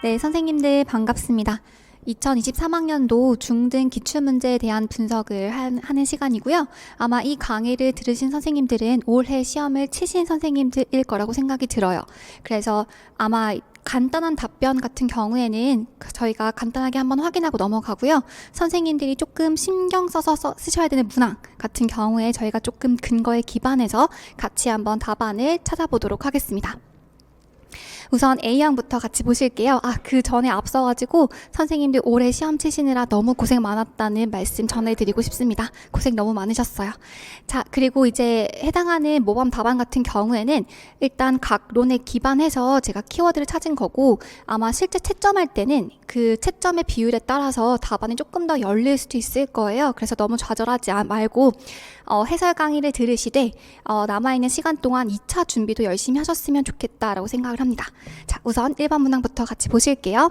네, 선생님들 반갑습니다. 2023학년도 중등 기출문제에 대한 분석을 하는 시간이고요. 아마 이 강의를 들으신 선생님들은 올해 시험을 치신 선생님들일 거라고 생각이 들어요. 그래서 아마 간단한 답변 같은 경우에는 저희가 간단하게 한번 확인하고 넘어가고요. 선생님들이 조금 신경 써서 쓰셔야 되는 문항 같은 경우에 저희가 조금 근거에 기반해서 같이 한번 답안을 찾아보도록 하겠습니다. 우선 A형부터 같이 보실게요. 그 전에 앞서가지고 선생님들 올해 시험 치시느라 너무 고생 많았다는 말씀 전해드리고 싶습니다. 고생 너무 많으셨어요. 자, 그리고 이제 해당하는 모범 답안 같은 경우에는 일단 각 론에 기반해서 제가 키워드를 찾은 거고, 아마 실제 채점할 때는 그 채점의 비율에 따라서 답안이 조금 더 열릴 수도 있을 거예요. 그래서 너무 좌절하지 말고 해설 강의를 들으시되 남아있는 시간 동안 2차 준비도 열심히 하셨으면 좋겠다라고 생각을 합니다. 자, 우선 1번 문항부터 같이 보실게요.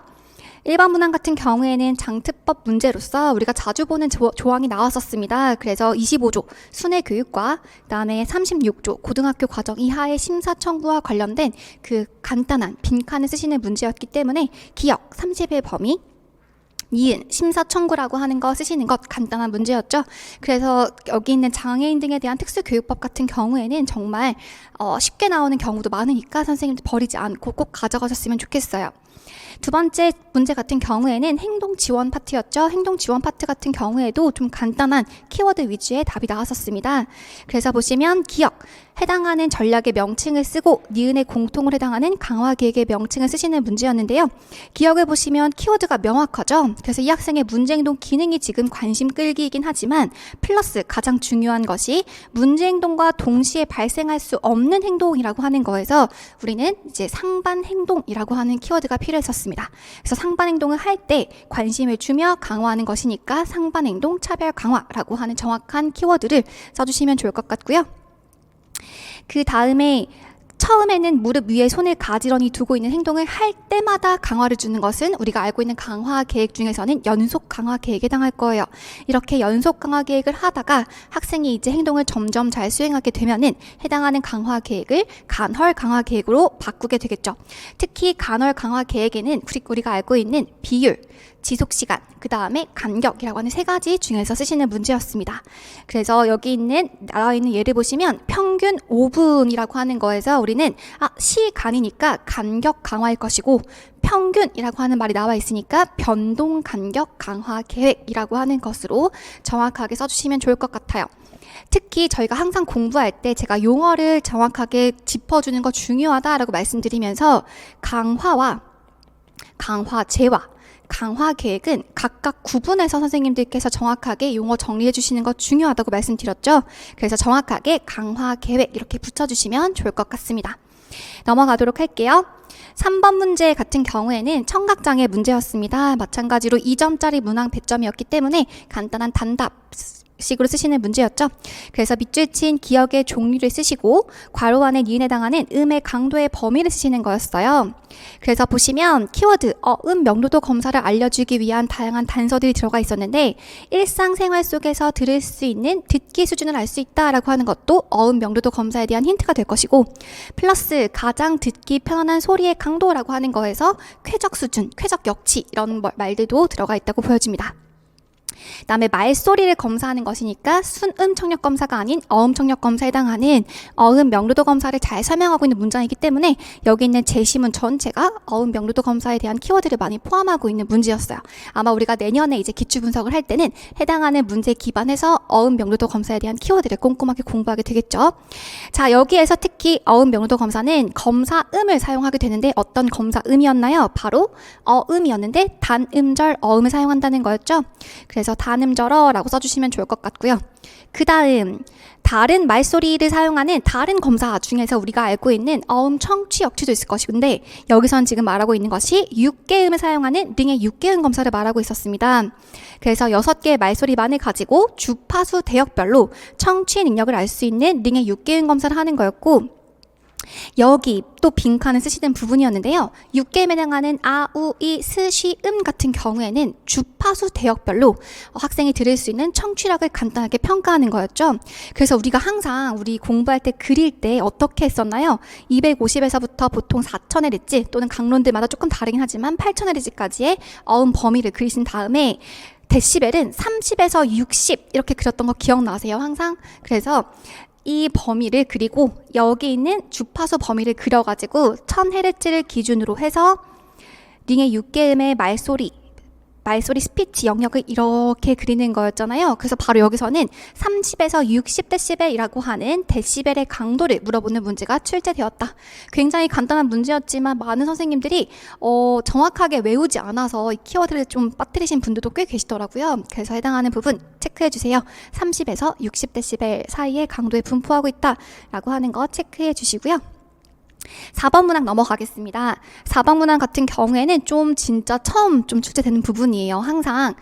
1번 문항 같은 경우에는 장특법 문제로서 우리가 자주 보는 조항이 나왔었습니다. 그래서 25조 순회교육과 그다음에 36조 고등학교 과정 이하의 심사 청구와 관련된 그 간단한 빈칸을 쓰시는 문제였기 때문에 기억 30의 범위, 니은 심사 청구라고 하는 거 쓰시는 것 간단한 문제였죠. 그래서 여기 있는 장애인 등에 대한 특수교육법 같은 경우에는 정말 쉽게 나오는 경우도 많으니까 선생님들 버리지 않고 꼭 가져가셨으면 좋겠어요. 두 번째 문제 같은 경우에는 행동 지원 파트였죠. 행동 지원 파트 같은 경우에도 좀 간단한 키워드 위주의 답이 나왔었습니다. 그래서 보시면 기억, 해당하는 전략의 명칭을 쓰고 니은의 공통을 해당하는 강화 계획의 명칭을 쓰시는 문제였는데요. 기억을 보시면 키워드가 명확하죠. 그래서 이 학생의 문제행동 기능이 지금 관심 끌기이긴 하지만 플러스 가장 중요한 것이 문제행동과 동시에 발생할 수 없는 행동이라고 하는 거에서 우리는 이제 상반 행동이라고 하는 키워드가 필요했었습니다. 그래서 상반 행동을 할 때 관심을 주며 강화하는 것이니까 상반 행동 차별 강화라고 하는 정확한 키워드를 써주시면 좋을 것 같고요. 그 다음에 처음에는 무릎 위에 손을 가지런히 두고 있는 행동을 할 때마다 강화를 주는 것은 우리가 알고 있는 강화 계획 중에서는 연속 강화 계획에 해당할 거예요. 이렇게 연속 강화 계획을 하다가 학생이 이제 행동을 점점 잘 수행하게 되면은 해당하는 강화 계획을 간헐 강화 계획으로 바꾸게 되겠죠. 특히 간헐 강화 계획에는 우리가 알고 있는 비율, 지속시간, 그 다음에 간격이라고 하는 세 가지 중에서 쓰시는 문제였습니다. 그래서 여기 나와 있는 예를 보시면 평균 5분이라고 하는 거에서 우리는 시간이니까 간격 강화일 것이고, 평균이라고 하는 말이 나와 있으니까 변동 간격 강화 계획이라고 하는 것으로 정확하게 써주시면 좋을 것 같아요. 특히 저희가 항상 공부할 때 제가 용어를 정확하게 짚어주는 거 중요하다라고 말씀드리면서 강화와 강화제와 강화 계획은 각각 구분해서 선생님들께서 정확하게 용어 정리해 주시는 거 중요하다고 말씀드렸죠. 그래서 정확하게 강화 계획 이렇게 붙여주시면 좋을 것 같습니다. 넘어가도록 할게요. 3번 문제 같은 경우에는 청각장애 문제였습니다. 마찬가지로 2점짜리 문항 배점이었기 때문에 간단한 단답 식으로 쓰시는 문제였죠. 그래서 밑줄 친 기억의 종류를 쓰시고 괄호 안에 니은에 해당하는 음의 강도의 범위를 쓰시는 거였어요. 그래서 보시면 키워드 명료도 검사를 알려주기 위한 다양한 단서들이 들어가 있었는데, 일상생활 속에서 들을 수 있는 듣기 수준을 알 수 있다라고 하는 것도 명료도 검사에 대한 힌트가 될 것이고, 플러스 가장 듣기 편안한 소리의 강도라고 하는 거에서 쾌적 수준, 쾌적 역치 이런 말들도 들어가 있다고 보여집니다. 그 다음에 말소리를 검사하는 것이니까 순음 청력 검사가 아닌 어음 청력 검사에 해당하는 어음 명료도 검사를 잘 설명하고 있는 문장이기 때문에 여기 있는 제시문 전체가 어음 명료도 검사에 대한 키워드를 많이 포함하고 있는 문제였어요. 아마 우리가 내년에 이제 기출 분석을 할 때는 해당하는 문제에 기반해서 어음 명료도 검사에 대한 키워드를 꼼꼼하게 공부하게 되겠죠. 자, 여기에서 특히 어음 명료도 검사는 검사음을 사용하게 되는데 어떤 검사음이었나요? 바로 어음이었는데 단음절 어음을 사용한다는 거였죠. 그래서 단음절어라고 써주시면 좋을 것 같고요. 그 다음 다른 말소리를 사용하는 다른 검사 중에서 우리가 알고 있는 어음 청취 역취도 있을 것인데, 여기선 지금 말하고 있는 것이 6개음을 사용하는 링의 6개음 검사를 말하고 있었습니다. 그래서 6개의 말소리만을 가지고 주파수 대역별로 청취 능력을 알 수 있는 링의 6개음 검사를 하는 거였고, 여기 또 빈칸을 쓰시는 부분이었는데요. 6개임에 해당하는 아, 우, 이, 스, 쉬, 같은 경우에는 주파수 대역별로 학생이 들을 수 있는 청취력을 간단하게 평가하는 거였죠. 그래서 우리가 항상 우리 공부할 때 그릴 때 어떻게 했었나요? 250에서부터 보통 4000Hz 또는 강론들마다 조금 다르긴 하지만 8000Hz까지의 어음 범위를 그리신 다음에 데시벨은 30에서 60 이렇게 그렸던 거 기억나세요? 항상? 그래서 이 범위를 그리고 여기 있는 주파수 범위를 그려가지고 1000Hz를 기준으로 해서 링의 6개음의 말소리 스피치 영역을 이렇게 그리는 거였잖아요. 그래서 바로 여기서는 30에서 60dB이라고 하는 데시벨의 강도를 물어보는 문제가 출제되었다. 굉장히 간단한 문제였지만 많은 선생님들이 정확하게 외우지 않아서 이 키워드를 좀 빠뜨리신 분들도 꽤 계시더라고요. 그래서 해당하는 부분 체크해 주세요. 30에서 60dB 사이의 강도에 분포하고 있다라고 하는 거 체크해 주시고요. 4번 문항 넘어가겠습니다. 4번 문항 같은 경우에는 좀 진짜 처음 좀 출제되는 부분이에요. 항상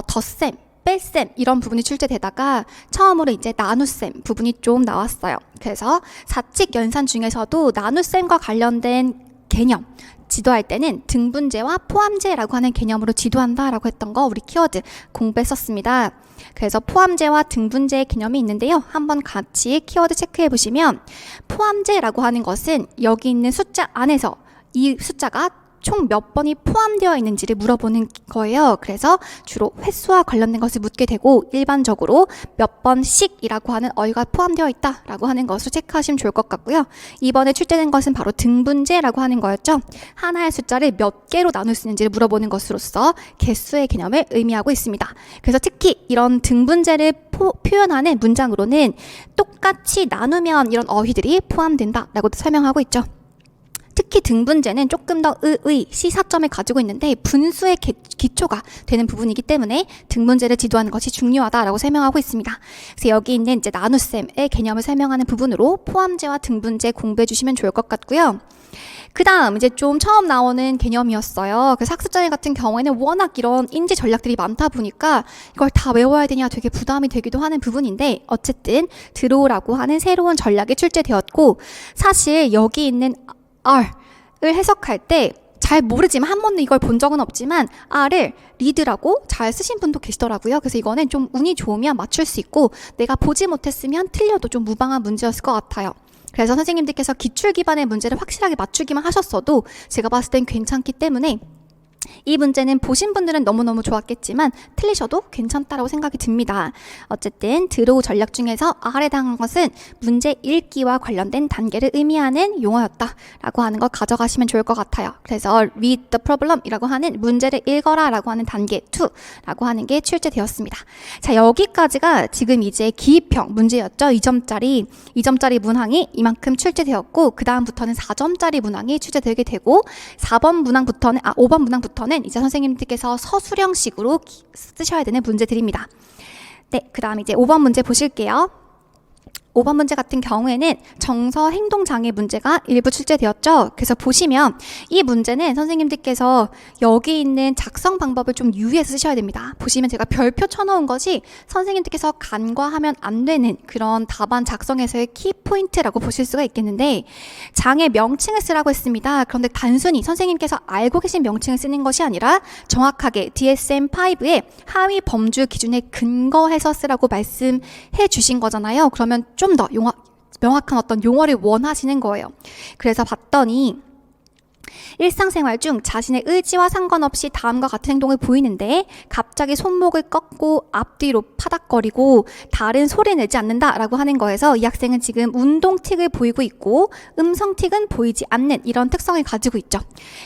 덧셈, 뺄셈 이런 부분이 출제되다가 처음으로 이제 나눗셈 부분이 좀 나왔어요. 그래서 사칙 연산 중에서도 나눗셈과 관련된 개념 지도할 때는 등분제와 포함제라고 하는 개념으로 지도한다라고 했던 거 우리 키워드 공부했었습니다. 그래서 포함제와 등분제의 개념이 있는데요. 한번 같이 키워드 체크해 보시면 포함제라고 하는 것은 여기 있는 숫자 안에서 이 숫자가 총 몇 번이 포함되어 있는지를 물어보는 거예요. 그래서 주로 횟수와 관련된 것을 묻게 되고 일반적으로 몇 번씩이라고 하는 어휘가 포함되어 있다라고 하는 것을 체크하시면 좋을 것 같고요. 이번에 출제된 것은 바로 등분제라고 하는 거였죠. 하나의 숫자를 몇 개로 나눌 수 있는지를 물어보는 것으로서 개수의 개념을 의미하고 있습니다. 그래서 특히 이런 등분제를 표현하는 문장으로는 똑같이 나누면 이런 어휘들이 포함된다라고 설명하고 있죠. 특히 등분제는 조금 더 시사점을 가지고 있는데 분수의 기초가 되는 부분이기 때문에 등분제를 지도하는 것이 중요하다라고 설명하고 있습니다. 그래서 여기 있는 이제 나눗셈의 개념을 설명하는 부분으로 포함제와 등분제 공부해 주시면 좋을 것 같고요. 그 다음 이제 좀 처음 나오는 개념이었어요. 그래서 학습자님 같은 경우에는 워낙 이런 인지 전략들이 많다 보니까 이걸 다 외워야 되냐 되게 부담이 되기도 하는 부분인데 어쨌든 드로우라고 하는 새로운 전략이 출제되었고 사실 여기 있는 R을 해석할 때 잘 모르지만 한 번도 이걸 본 적은 없지만 R을 리드라고 잘 쓰신 분도 계시더라고요. 그래서 이거는 좀 운이 좋으면 맞출 수 있고 내가 보지 못했으면 틀려도 좀 무방한 문제였을 것 같아요. 그래서 선생님들께서 기출 기반의 문제를 확실하게 맞추기만 하셨어도 제가 봤을 땐 괜찮기 때문에 이 문제는 보신 분들은 너무너무 좋았겠지만 틀리셔도 괜찮다라고 생각이 듭니다. 어쨌든 드로우 전략 중에서 R에 해당한 것은 문제 읽기와 관련된 단계를 의미하는 용어였다라고 하는 걸 가져가시면 좋을 것 같아요. 그래서 read the problem 이라고 하는 문제를 읽어라 라고 하는 단계 2라고 하는 게 출제되었습니다. 자, 여기까지가 지금 이제 기입형 문제였죠. 2점짜리 문항이 이만큼 출제되었고 그 다음부터는 4점짜리 문항이 출제되게 되고 5번 문항부터는 이제 선생님들께서 서술형식으로 쓰셔야 되는 문제들입니다. 네, 그 다음 이제 5번 문제 보실게요. 5번 문제 같은 경우에는 정서 행동장애 문제가 일부 출제되었죠. 그래서 보시면 이 문제는 선생님들께서 여기 있는 작성 방법을 좀 유의해서 쓰셔야 됩니다. 보시면 제가 별표 쳐놓은 것이 선생님들께서 간과하면 안 되는 그런 답안 작성에서의 키포인트라고 보실 수가 있겠는데 장애 명칭을 쓰라고 했습니다. 그런데 단순히 선생님께서 알고 계신 명칭을 쓰는 것이 아니라 정확하게 DSM-5의 하위 범주 기준에 근거해서 쓰라고 말씀해 주신 거잖아요. 그러면 좀 더 명확한 어떤 용어를 원하시는 거예요. 그래서 봤더니 일상생활 중 자신의 의지와 상관없이 다음과 같은 행동을 보이는데 갑자기 손목을 꺾고 앞뒤로 파닥거리고 다른 소리 내지 않는다라고 하는 거에서 이 학생은 지금 운동 틱을 보이고 있고 음성 틱은 보이지 않는 이런 특성을 가지고 있죠.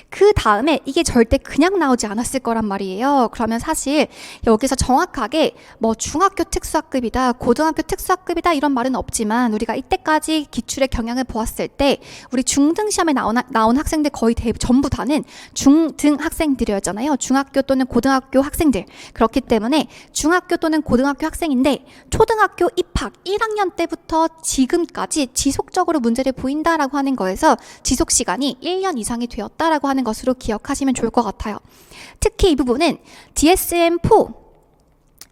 그 다음에 이게 절대 그냥 나오지 않았을 거란 말이에요. 그러면 사실 여기서 정확하게 뭐 중학교 특수학급이다, 고등학교 특수학급이다 이런 말은 없지만 우리가 이때까지 기출의 경향을 보았을 때 우리 중등 시험에 나온 학생들 거의 전부 다는 중등 학생들이었잖아요. 중학교 또는 고등학교 학생들. 그렇기 때문에 중학교 또는 고등학교 학생인데 초등학교 입학 1학년 때부터 지금까지 지속적으로 문제를 보인다라고 하는 거에서 지속 시간이 1년 이상이 되었다라고 하는 것으로 기억하시면 좋을 것 같아요. 특히 이 부분은 DSM-4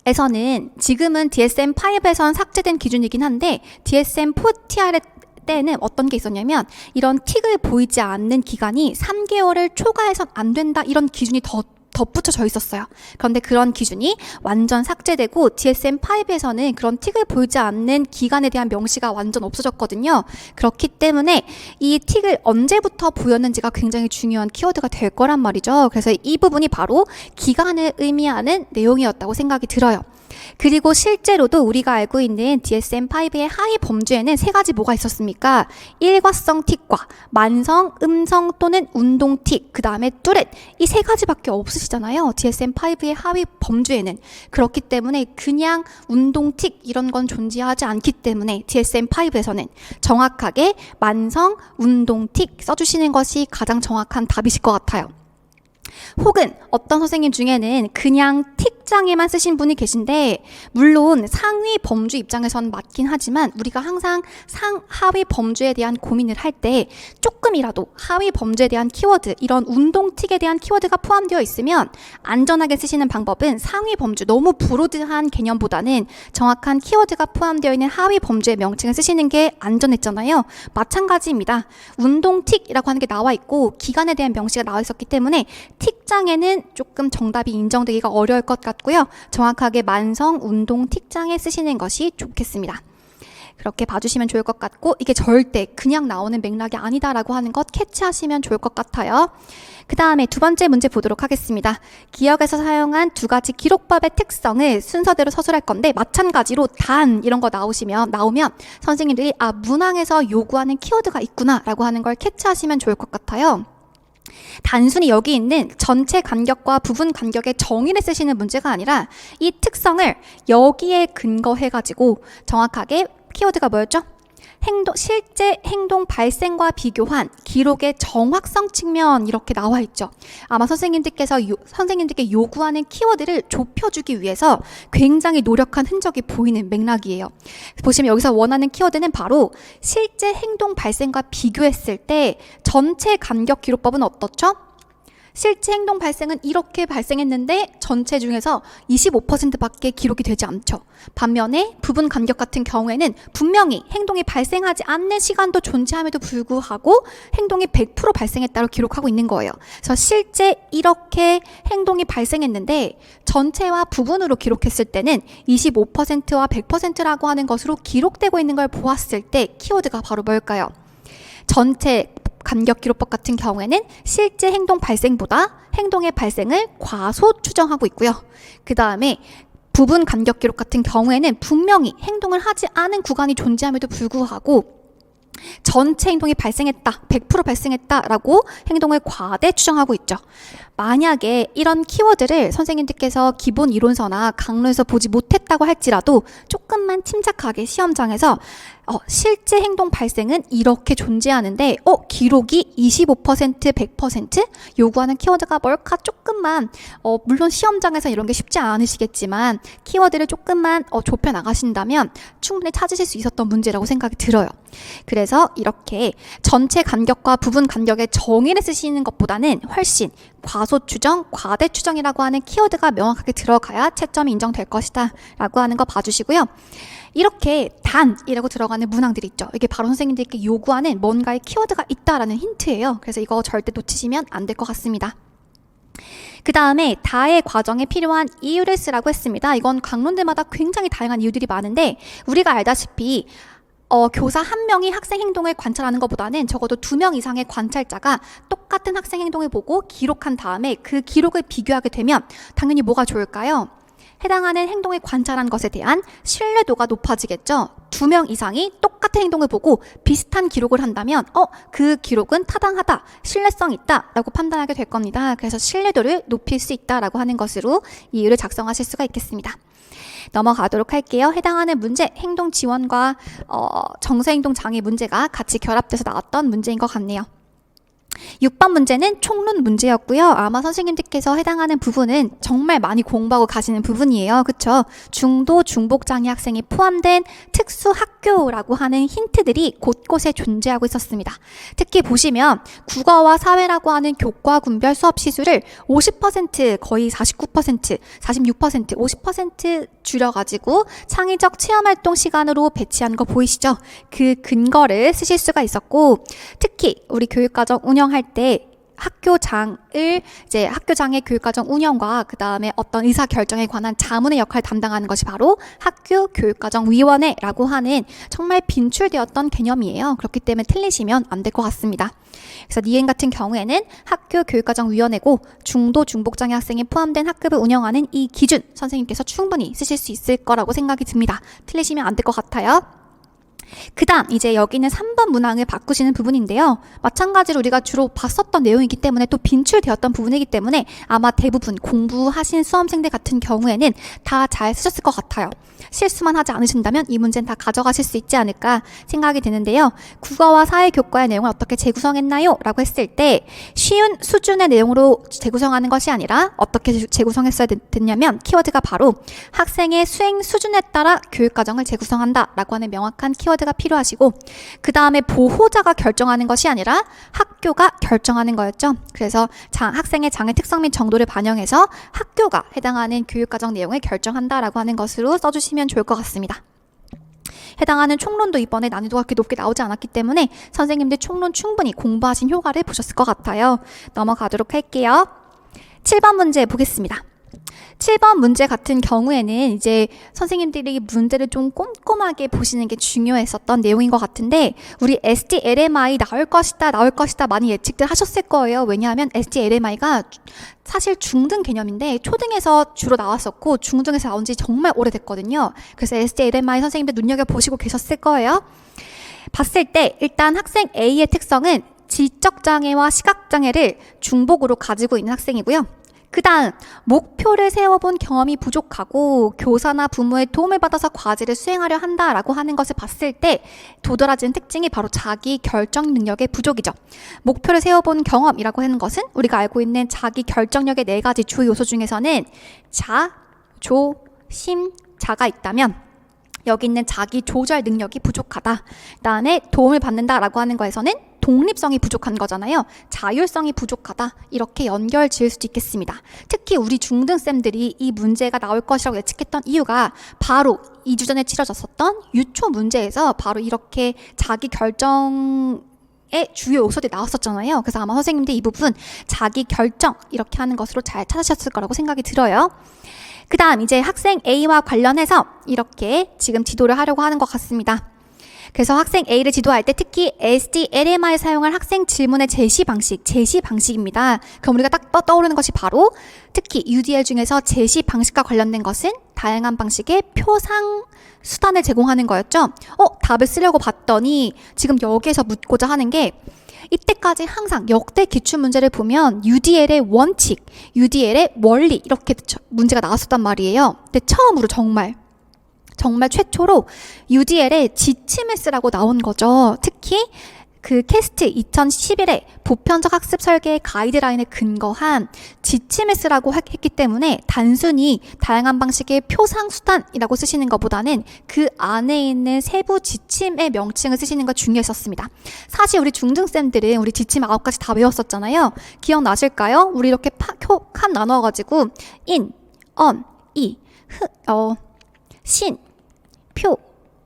에서는 지금은 DSM-5에선 삭제된 기준이긴 한데 DSM-4TR에 때는 어떤 게 있었냐면 이런 틱을 보이지 않는 기간이 3개월을 초과해선 안 된다 이런 기준이 덧붙여져 있었어요. 그런데 그런 기준이 완전 삭제되고 DSM-5에서는 그런 틱을 보이지 않는 기간에 대한 명시가 완전 없어졌거든요. 그렇기 때문에 이 틱을 언제부터 보였는지가 굉장히 중요한 키워드가 될 거란 말이죠. 그래서 이 부분이 바로 기간을 의미하는 내용이었다고 생각이 들어요. 그리고 실제로도 우리가 알고 있는 DSM-5의 하위 범주에는 세 가지 뭐가 있었습니까? 일과성 틱과 만성, 음성 또는 운동 틱, 그 다음에 뚜렛, 이 세 가지밖에 없으시잖아요. DSM-5의 하위 범주에는. 그렇기 때문에 그냥 운동 틱 이런 건 존재하지 않기 때문에 DSM-5에서는 정확하게 만성, 운동 틱 써주시는 것이 가장 정확한 답이실 것 같아요. 혹은 어떤 선생님 중에는 그냥 틱장에만 쓰신 분이 계신데 물론 상위 범주 입장에서는 맞긴 하지만 우리가 항상 하위 범주에 대한 고민을 할 때 조금이라도 하위 범주에 대한 키워드, 이런 운동 틱에 대한 키워드가 포함되어 있으면 안전하게 쓰시는 방법은 상위 범주, 너무 브로드한 개념보다는 정확한 키워드가 포함되어 있는 하위 범주의 명칭을 쓰시는 게 안전했잖아요. 마찬가지입니다. 운동 틱이라고 하는 게 나와 있고 기간에 대한 명시가 나와 있었기 때문에 틱장에는 조금 정답이 인정되기가 어려울 것 같고요. 정확하게 만성, 운동, 틱장에 쓰시는 것이 좋겠습니다. 그렇게 봐주시면 좋을 것 같고 이게 절대 그냥 나오는 맥락이 아니다라고 하는 것 캐치하시면 좋을 것 같아요. 그 다음에 두 번째 문제 보도록 하겠습니다. 기억에서 사용한 두 가지 기록법의 특성을 순서대로 서술할 건데 마찬가지로 단 이런 거 나오면 선생님들이 문항에서 요구하는 키워드가 있구나 라고 하는 걸 캐치하시면 좋을 것 같아요. 단순히 여기 있는 전체 간격과 부분 간격의 정의를 쓰시는 문제가 아니라 이 특성을 여기에 근거해가지고 정확하게 키워드가 뭐였죠? 실제 행동 발생과 비교한 기록의 정확성 측면 이렇게 나와 있죠. 아마 선생님들께 요구하는 키워드를 좁혀주기 위해서 굉장히 노력한 흔적이 보이는 맥락이에요. 보시면 여기서 원하는 키워드는 바로 실제 행동 발생과 비교했을 때 전체 간격 기록법은 어떻죠? 실제 행동 발생은 이렇게 발생했는데 전체 중에서 25%밖에 기록이 되지 않죠. 반면에 부분 간격 같은 경우에는 분명히 행동이 발생하지 않는 시간도 존재함에도 불구하고 행동이 100% 발생했다고 기록하고 있는 거예요. 그래서 실제 이렇게 행동이 발생했는데 전체와 부분으로 기록했을 때는 25%와 100%라고 하는 것으로 기록되고 있는 걸 보았을 때 키워드가 바로 뭘까요? 전체 간격 기록법 같은 경우에는 실제 행동 발생보다 행동의 발생을 과소 추정하고 있고요. 그 다음에 부분 간격 기록 같은 경우에는 분명히 행동을 하지 않은 구간이 존재함에도 불구하고 전체 행동이 발생했다, 100% 발생했다라고 행동을 과대 추정하고 있죠. 만약에 이런 키워드를 선생님들께서 기본 이론서나 강론에서 보지 못했다고 할지라도 조금만 침착하게 시험장에서 실제 행동 발생은 이렇게 존재하는데 기록이 25%, 100% 요구하는 키워드가 뭘까 조금만 물론 시험장에서 이런 게 쉽지 않으시겠지만 키워드를 조금만 좁혀 나가신다면 충분히 찾으실 수 있었던 문제라고 생각이 들어요. 그래서 이렇게 전체 간격과 부분 간격의 정의를 쓰시는 것보다는 훨씬 과소 추정, 과대 추정이라고 하는 키워드가 명확하게 들어가야 채점이 인정될 것이다 라고 하는 거 봐주시고요. 이렇게 단이라고 들어가는 문항들이 있죠. 이게 바로 선생님들께 요구하는 뭔가의 키워드가 있다라는 힌트예요. 그래서 이거 절대 놓치시면 안 될 것 같습니다. 그 다음에 다의 과정에 필요한 이유를 쓰라고 했습니다. 이건 강론들마다 굉장히 다양한 이유들이 많은데 우리가 알다시피 교사 한 명이 학생 행동을 관찰하는 것보다는 적어도 2명 이상의 관찰자가 똑같은 학생 행동을 보고 기록한 다음에 그 기록을 비교하게 되면 당연히 뭐가 좋을까요? 해당하는 행동을 관찰한 것에 대한 신뢰도가 높아지겠죠. 2명 이상이 똑같은 행동을 보고 비슷한 기록을 한다면 그 기록은 타당하다, 신뢰성 있다 라고 판단하게 될 겁니다. 그래서 신뢰도를 높일 수 있다라고 하는 것으로 이유를 작성하실 수가 있겠습니다. 넘어가도록 할게요. 해당하는 문제, 행동 지원과 정서행동 장애 문제가 같이 결합돼서 나왔던 문제인 것 같네요. 6번 문제는 총론 문제였고요. 아마 선생님들께서 해당하는 부분은 정말 많이 공부하고 가시는 부분이에요. 그쵸? 중도 중복장애 학생이 포함된 특수 학교라고 하는 힌트들이 곳곳에 존재하고 있었습니다. 특히 보시면 국어와 사회라고 하는 교과 군별 수업 시수를 50% 거의 49%, 46%, 50% 줄여가지고 창의적 체험활동 시간으로 배치한 거 보이시죠? 그 근거를 쓰실 수가 있었고, 특히 우리 교육과정 운영할 때 학교장의 교육과정 운영과 그 다음에 어떤 의사결정에 관한 자문의 역할을 담당하는 것이 바로 학교 교육과정위원회라고 하는 정말 빈출되었던 개념이에요. 그렇기 때문에 틀리시면 안 될 것 같습니다. 그래서 니은 같은 경우에는 학교 교육과정위원회고 중도 중복장애 학생이 포함된 학급을 운영하는 이 기준 선생님께서 충분히 쓰실 수 있을 거라고 생각이 듭니다. 틀리시면 안 될 것 같아요. 그 다음 이제 여기는 3번 문항을 바꾸시는 부분인데요. 마찬가지로 우리가 주로 봤었던 내용이기 때문에 또 빈출되었던 부분이기 때문에 아마 대부분 공부하신 수험생들 같은 경우에는 다 잘 쓰셨을 것 같아요. 실수만 하지 않으신다면 이 문제는 다 가져가실 수 있지 않을까 생각이 드는데요. 국어와 사회 교과의 내용을 어떻게 재구성했나요? 라고 했을 때 쉬운 수준의 내용으로 재구성하는 것이 아니라 어떻게 재구성했어야 됐냐면 키워드가 바로 학생의 수행 수준에 따라 교육과정을 재구성한다 라고 하는 명확한 키워드가 필요하시고, 그 다음에 보호자가 결정하는 것이 아니라 학교가 결정하는 거였죠. 그래서 학생의 장애 특성 및 정도를 반영해서 학교가 해당하는 교육과정 내용을 결정한다라고 하는 것으로 써주시면 좋을 것 같습니다. 해당하는 총론도 이번에 난이도가 그렇게 높게 나오지 않았기 때문에 선생님들 총론 충분히 공부하신 효과를 보셨을 것 같아요. 넘어가도록 할게요. 7번 문제 보겠습니다. 7번 문제 같은 경우에는 이제 선생님들이 문제를 좀 꼼꼼하게 보시는 게 중요했었던 내용인 것 같은데, 우리 SDLMI 나올 것이다 많이 예측들 하셨을 거예요. 왜냐하면 SDLMI가 사실 중등 개념인데 초등에서 주로 나왔었고 중등에서 나온 지 정말 오래됐거든요. 그래서 SDLMI 선생님들 눈여겨보시고 계셨을 거예요. 봤을 때 일단 학생 A의 특성은 지적장애와 시각장애를 중복으로 가지고 있는 학생이고요. 그 다음 목표를 세워본 경험이 부족하고 교사나 부모의 도움을 받아서 과제를 수행하려 한다라고 하는 것을 봤을 때 도드라지는 특징이 바로 자기 결정 능력의 부족이죠. 목표를 세워본 경험이라고 하는 것은 우리가 알고 있는 자기 결정력의 4가지 주 요소 중에서는 자, 조, 심, 자가 있다면 여기 있는 자기 조절 능력이 부족하다. 그다음에 도움을 받는다라고 하는 거에서는 독립성이 부족한 거잖아요. 자율성이 부족하다. 이렇게 연결 지을 수도 있겠습니다. 특히 우리 중등쌤들이 이 문제가 나올 것이라고 예측했던 이유가 바로 2주 전에 치러졌었던 유초 문제에서 바로 이렇게 자기 결정의 주요 요소들이 나왔었잖아요. 그래서 아마 선생님들 이 부분 자기 결정 이렇게 하는 것으로 잘 찾으셨을 거라고 생각이 들어요. 그 다음 이제 학생 A와 관련해서 이렇게 지금 지도를 하려고 하는 것 같습니다. 그래서 학생 A를 지도할 때 특히 SDLMI 사용할 학생 질문의 제시 방식입니다. 그럼 우리가 딱 떠오르는 것이 바로 특히 UDL 중에서 제시 방식과 관련된 것은 다양한 방식의 표상 수단을 제공하는 거였죠. 답을 쓰려고 봤더니 지금 여기에서 묻고자 하는 게 이때까지 항상 역대 기출문제를 보면 UDL의 원칙, UDL의 원리 이렇게 문제가 나왔었단 말이에요. 근데 처음으로 정말 최초로 UDL의 지침을 쓰라고 나온 거죠. 특히 그 캐스트 2011의 보편적 학습 설계의 가이드라인에 근거한 지침을 쓰라고 했기 때문에 단순히 다양한 방식의 표상 수단이라고 쓰시는 것보다는 그 안에 있는 세부 지침의 명칭을 쓰시는 거 중요했었습니다. 사실 우리 중등쌤들은 우리 지침 9가지 다 외웠었잖아요. 기억나실까요? 우리 이렇게 칸 나눠가지고 인, 언, 이, 신, 표,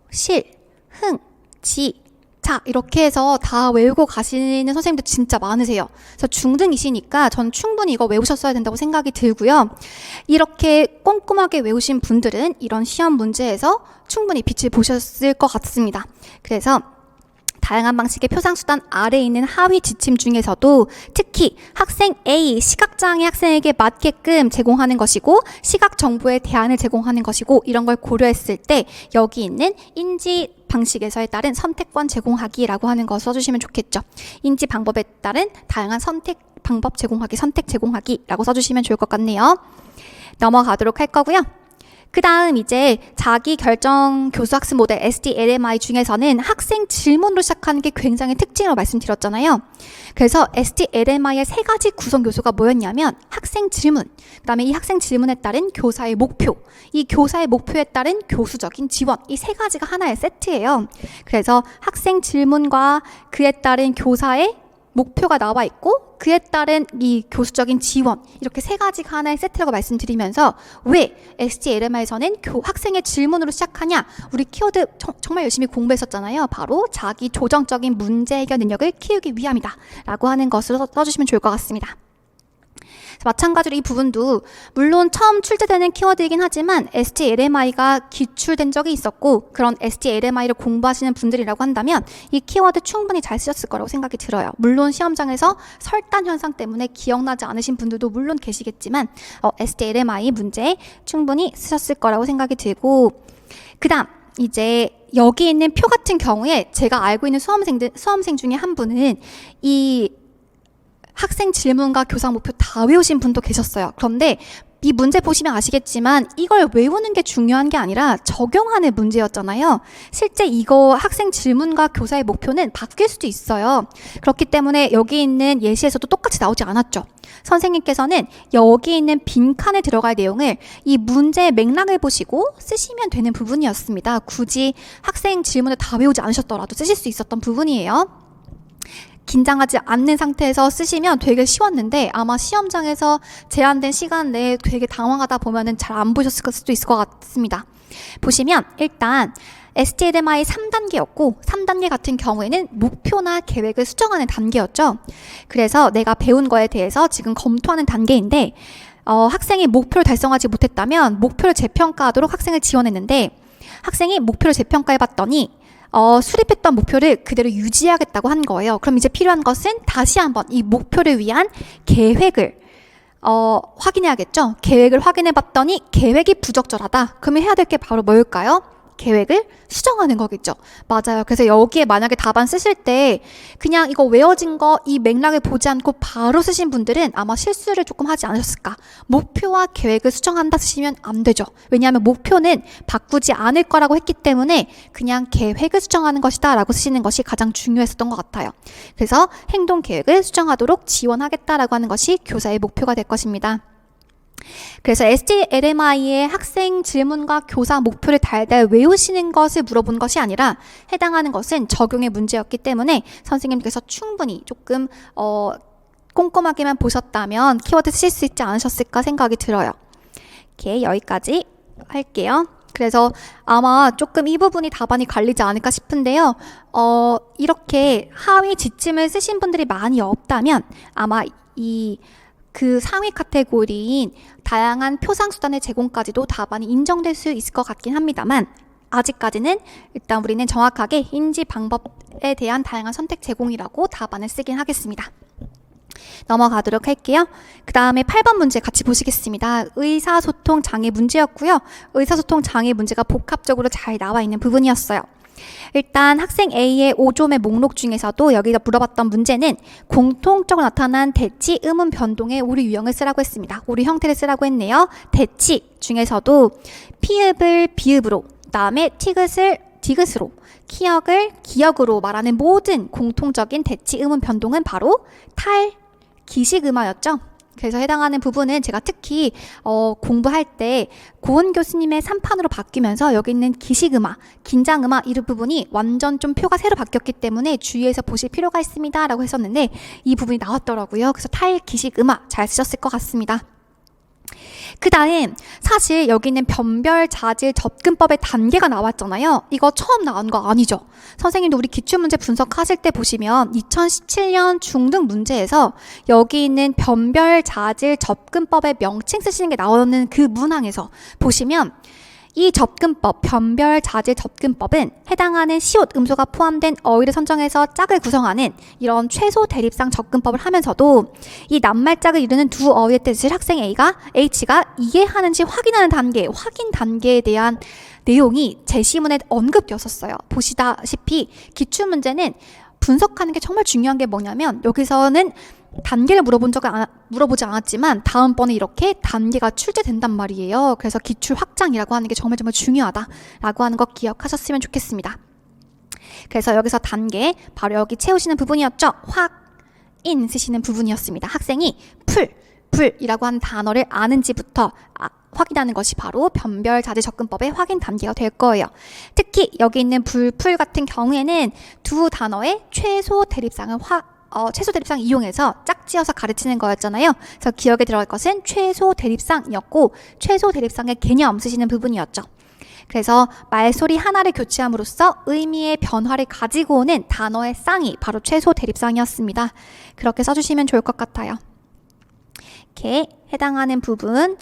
실, 흥, 지, 자 이렇게 해서 다 외우고 가시는 선생님들 진짜 많으세요. 그래서 중등이시니까 전 충분히 이거 외우셨어야 된다고 생각이 들고요. 이렇게 꼼꼼하게 외우신 분들은 이런 시험 문제에서 충분히 빛을 보셨을 것 같습니다. 그래서 다양한 방식의 표상수단 아래에 있는 하위 지침 중에서도 특히 학생 A, 시각장애 학생에게 맞게끔 제공하는 것이고 시각정보의 대안을 제공하는 것이고 이런 걸 고려했을 때 여기 있는 인지 방식에서에 따른 선택권 제공하기라고 하는 거 써주시면 좋겠죠. 인지 방법에 따른 다양한 선택 방법 제공하기, 선택 제공하기라고 써주시면 좋을 것 같네요. 넘어가도록 할 거고요. 그 다음 이제 자기 결정 교수 학습 모델 SDLMI 중에서는 학생 질문으로 시작하는 게 굉장히 특징으로 말씀드렸잖아요. 그래서 SDLMI의 세 가지 구성 요소가 뭐였냐면 학생 질문, 그 다음에 이 학생 질문에 따른 교사의 목표, 이 교사의 목표에 따른 교수적인 지원, 이 세 가지가 하나의 세트예요. 그래서 학생 질문과 그에 따른 교사의 목표가 나와 있고 그에 따른 이 교수적인 지원, 이렇게 세 가지가 하나의 세트라고 말씀드리면서 왜 SDLMI에서는 학생의 질문으로 시작하냐, 우리 키워드 정말 열심히 공부했었잖아요. 바로 자기 조정적인 문제 해결 능력을 키우기 위함이다 라고 하는 것으로 써주시면 좋을 것 같습니다. 마찬가지로 이 부분도 물론 처음 출제되는 키워드이긴 하지만 SDLMI가 기출된 적이 있었고 그런 SDLMI를 공부하시는 분들이라고 한다면 이 키워드 충분히 잘 쓰셨을 거라고 생각이 들어요. 물론 시험장에서 설단 현상 때문에 기억나지 않으신 분들도 물론 계시겠지만 SDLMI 문제 충분히 쓰셨을 거라고 생각이 들고, 그 다음 이제 여기 있는 표 같은 경우에 제가 알고 있는 수험생 중에 한 분은 이 학생 질문과 교사 목표 다 외우신 분도 계셨어요. 그런데 이 문제 보시면 아시겠지만 이걸 외우는 게 중요한 게 아니라 적용하는 문제였잖아요. 실제 이거 학생 질문과 교사의 목표는 바뀔 수도 있어요. 그렇기 때문에 여기 있는 예시에서도 똑같이 나오지 않았죠. 선생님께서는 여기 있는 빈칸에 들어갈 내용을 이 문제의 맥락을 보시고 쓰시면 되는 부분이었습니다. 굳이 학생 질문을 다 외우지 않으셨더라도 쓰실 수 있었던 부분이에요. 긴장하지 않는 상태에서 쓰시면 되게 쉬웠는데 아마 시험장에서 제한된 시간 내에 되게 당황하다 보면은 잘 안 보셨을 수도 있을 것 같습니다. 보시면 일단 SDLMI 3단계였고 3단계 같은 경우에는 목표나 계획을 수정하는 단계였죠. 그래서 내가 배운 거에 대해서 지금 검토하는 단계인데 학생이 목표를 달성하지 못했다면 목표를 재평가하도록 학생을 지원했는데 학생이 목표를 재평가해봤더니 수립했던 목표를 그대로 유지하겠다고 한 거예요. 그럼 이제 필요한 것은 다시 한번 이 목표를 위한 계획을 확인해야겠죠. 계획을 확인해 봤더니 계획이 부적절하다. 그러면 해야 될 게 바로 뭘까요? 계획을 수정하는 거겠죠. 맞아요. 그래서 여기에 만약에 답안 쓰실 때 그냥 이거 외워진 거 이 맥락을 보지 않고 바로 쓰신 분들은 아마 실수를 조금 하지 않으셨을까. 목표와 계획을 수정한다 쓰시면 안 되죠. 왜냐하면 목표는 바꾸지 않을 거라고 했기 때문에 그냥 계획을 수정하는 것이다 라고 쓰시는 것이 가장 중요했었던 것 같아요. 그래서 행동 계획을 수정하도록 지원하겠다라고 하는 것이 교사의 목표가 될 것입니다. 그래서 SDLMI의 학생 질문과 교사 목표를 달달 외우시는 것을 물어본 것이 아니라 해당하는 것은 적용의 문제였기 때문에 선생님께서 충분히 조금 꼼꼼하게만 보셨다면 키워드 쓰실 수 있지 않으셨을까 생각이 들어요. 이렇게 여기까지 할게요. 그래서 아마 조금 이 부분이 답안이 갈리지 않을까 싶은데요. 이렇게 하위 지침을 쓰신 분들이 많이 없다면 아마 그 상위 카테고리인 다양한 표상 수단의 제공까지도 답안이 인정될 수 있을 것 같긴 합니다만 아직까지는 일단 우리는 정확하게 인지 방법에 대한 다양한 선택 제공이라고 답안을 쓰긴 하겠습니다. 넘어가도록 할게요. 그 다음에 8번 문제 같이 보시겠습니다. 의사소통 장애 문제였고요. 의사소통 장애 문제가 복합적으로 잘 나와 있는 부분이었어요. 일단 학생 A의 5점의 목록 중에서도 여기가 물어봤던 문제는 공통적으로 나타난 대치, 의문 변동의 오류 유형을 쓰라고 했습니다. 오류 형태를 쓰라고 했네요. 대치 중에서도 피읍을 비읍으로, 그 다음에 티귿을 디귿으로, 키역을 기역으로 말하는 모든 공통적인 대치, 의문 변동은 바로 탈, 기식음화였죠. 그래서 해당하는 부분은 제가 특히 공부할 때 고은 교수님의 3판으로 바뀌면서 여기 있는 기식음화, 긴장음화 이 부분이 완전 좀 표가 새로 바뀌었기 때문에 주의해서 보실 필요가 있습니다 라고 했었는데 이 부분이 나왔더라고요. 그래서 탈, 기식음화 잘 쓰셨을 것 같습니다. 그 다음 사실 여기 있는 변별, 자질, 접근법의 단계가 나왔잖아요. 이거 처음 나온 거 아니죠. 선생님도 우리 기출문제 분석하실 때 보시면 2017년 중등 문제에서 여기 있는 변별, 자질, 접근법의 명칭 쓰시는 게 나오는 그 문항에서 보시면 이 접근법, 변별, 자질, 접근법은 해당하는 시옷, 음소가 포함된 어휘를 선정해서 짝을 구성하는 이런 최소 대립상 접근법을 하면서도 이 낱말짝을 이루는 두 어휘의 뜻을 학생 H가 이해하는지 확인하는 단계, 확인 단계에 대한 내용이 제시문에 언급되었었어요. 보시다시피 기출문제는 분석하는 게 정말 중요한 게 뭐냐면 여기서는 단계를 물어보지 않았지만 다음번에 이렇게 단계가 출제된단 말이에요. 그래서 기출 확장이라고 하는 게 정말 중요하다라고 하는 거 기억하셨으면 좋겠습니다. 그래서 여기서 단계, 바로 여기 채우시는 부분이었죠. 확인 쓰시는 부분이었습니다. 학생이 불이라고 하는 단어를 아는지부터 확인하는 것이 바로 변별자재접근법의 확인 단계가 될 거예요. 특히 여기 있는 풀 같은 경우에는 두 단어의 최소 대립상을 최소 대립상 이용해서 짝지어서 가르치는 거였잖아요. 그래서 기억에 들어갈 것은 최소 대립상이었고, 최소 대립상의 개념 쓰시는 부분이었죠. 그래서 말소리 하나를 교체함으로써 의미의 변화를 가지고 오는 단어의 쌍이 바로 최소 대립상이었습니다. 그렇게 써주시면 좋을 것 같아요. 이렇게 해당하는 부분,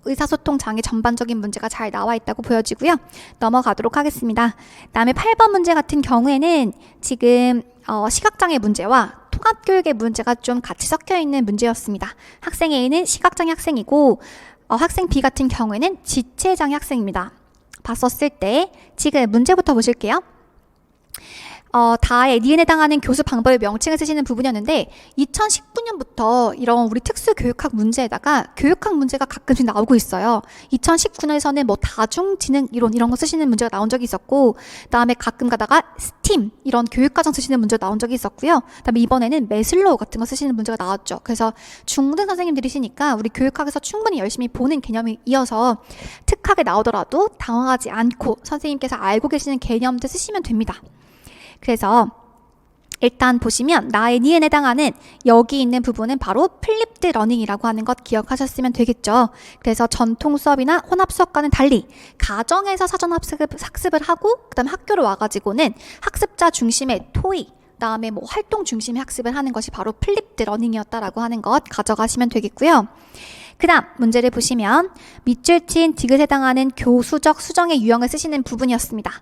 의사소통 장애 전반적인 문제가 잘 나와 있다고 보여지고요. 넘어가도록 하겠습니다. 다음에 8번 문제 같은 경우에는 지금 시각장애 문제와 통합교육의 문제가 좀 같이 섞여 있는 문제였습니다. 학생 A는 시각장애 학생이고 학생 B 같은 경우에는 지체장애 학생입니다. 봤었을 때 지금 문제부터 보실게요. 다에 니은에 해당하는 교수 방법의 명칭을 쓰시는 부분이었는데 2019년부터 이런 우리 특수교육학 문제에다가 교육학 문제가 가끔씩 나오고 있어요. 2019년에서는 뭐 다중지능 이론 이런 거 쓰시는 문제가 나온 적이 있었고, 그다음에 가끔 가다가 스팀 이런 교육과정 쓰시는 문제가 나온 적이 있었고요. 그다음에 이번에는 매슬로우 같은 거 쓰시는 문제가 나왔죠. 그래서 중등 선생님들이시니까 우리 교육학에서 충분히 열심히 보는 개념이 이어서 특학에 나오더라도 당황하지 않고 선생님께서 알고 계시는 개념들 쓰시면 됩니다. 그래서 일단 보시면 나의 니은에 해당하는 여기 있는 부분은 바로 플립드 러닝이라고 하는 것 기억하셨으면 되겠죠. 그래서 전통 수업이나 혼합 수업과는 달리 가정에서 사전 학습을 하고 그다음 학교로 와가지고는 학습자 중심의 토익, 그다음에 뭐 활동 중심의 학습을 하는 것이 바로 플립드 러닝이었다라고 하는 것 가져가시면 되겠고요. 그 다음 문제를 보시면 밑줄 친 디귿에 해당하는 교수적 수정의 유형을 쓰시는 부분이었습니다.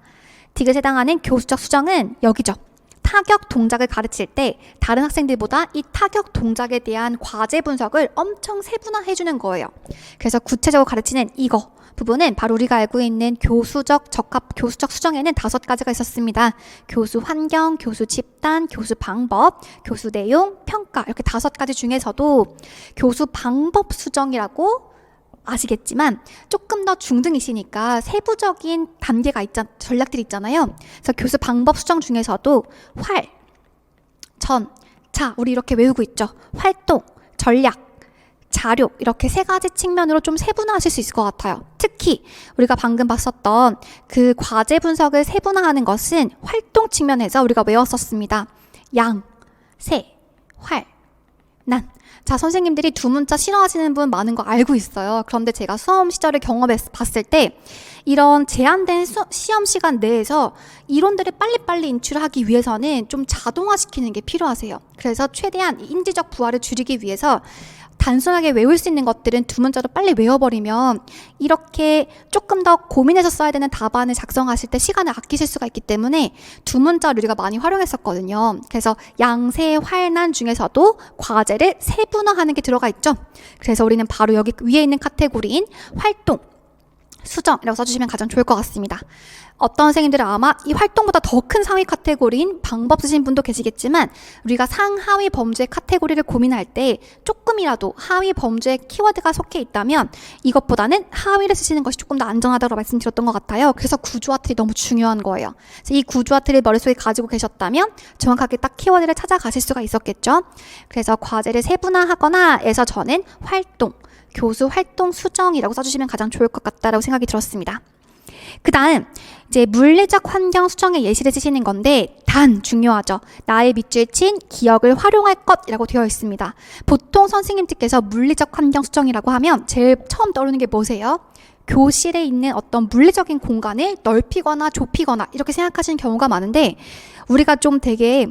디귿에 해당하는 교수적 수정은 여기죠. 타격 동작을 가르칠 때 다른 학생들보다 이 타격 동작에 대한 과제 분석을 엄청 세분화해 주는 거예요. 그래서 구체적으로 가르치는 이거 부분은 바로 우리가 알고 있는 교수적 적합, 교수적 수정에는 5가지가 있었습니다. 교수 환경, 교수 집단, 교수 방법, 교수 내용, 평가, 이렇게 5가지 중에서도 교수 방법 수정이라고 아시겠지만 조금 더 중등이시니까 세부적인 단계가 전략들이 있잖아요. 그래서 교수 방법 수정 중에서도 자, 우리 이렇게 외우고 있죠. 활동, 전략, 자료, 이렇게 3가지 측면으로 좀 세분화하실 수 있을 것 같아요. 특히 우리가 방금 봤었던 그 과제 분석을 세분화하는 것은 활동 측면에서 우리가 외웠었습니다. 양, 세, 활, 난. 자, 선생님들이 두 문자 싫어하시는 분 많은 거 알고 있어요. 그런데 제가 수험 시절을 경험해 봤을 때 이런 제한된 시험 시간 내에서 이론들을 빨리빨리 인출하기 위해서는 좀 자동화시키는 게 필요하세요. 그래서 최대한 인지적 부하를 줄이기 위해서 단순하게 외울 수 있는 것들은 두 문자로 빨리 외워버리면 이렇게 조금 더 고민해서 써야 되는 답안을 작성하실 때 시간을 아끼실 수가 있기 때문에 두 문자를 우리가 많이 활용했었거든요. 그래서 양세, 활난 중에서도 과제를 세분화하는 게 들어가 있죠. 그래서 우리는 바로 여기 위에 있는 카테고리인 활동, 수정이라고 써주시면 가장 좋을 것 같습니다. 어떤 선생님들은 아마 이 활동보다 더 큰 상위 카테고리인 방법 쓰신 분도 계시겠지만 우리가 상하위 범주의 카테고리를 고민할 때 조금이라도 하위 범주의 키워드가 속해 있다면 이것보다는 하위를 쓰시는 것이 조금 더 안전하다고 말씀드렸던 것 같아요. 그래서 구조화 틀이 너무 중요한 거예요. 그래서 이 구조화 틀을 머릿속에 가지고 계셨다면 정확하게 딱 키워드를 찾아가실 수가 있었겠죠. 그래서 과제를 세분화하거나 해서 저는 활동, 교수 활동 수정이라고 써주시면 가장 좋을 것 같다라고 생각이 들었습니다. 그 다음 이제 물리적 환경 수정의 예시를 쓰시는 건데 중요하죠. 나의 밑줄 친 기억을 활용할 것이라고 되어 있습니다. 보통 선생님들께서 물리적 환경 수정이라고 하면 제일 처음 떠오르는 게 뭐세요? 교실에 있는 어떤 물리적인 공간을 넓히거나 좁히거나 이렇게 생각하시는 경우가 많은데 우리가 좀 되게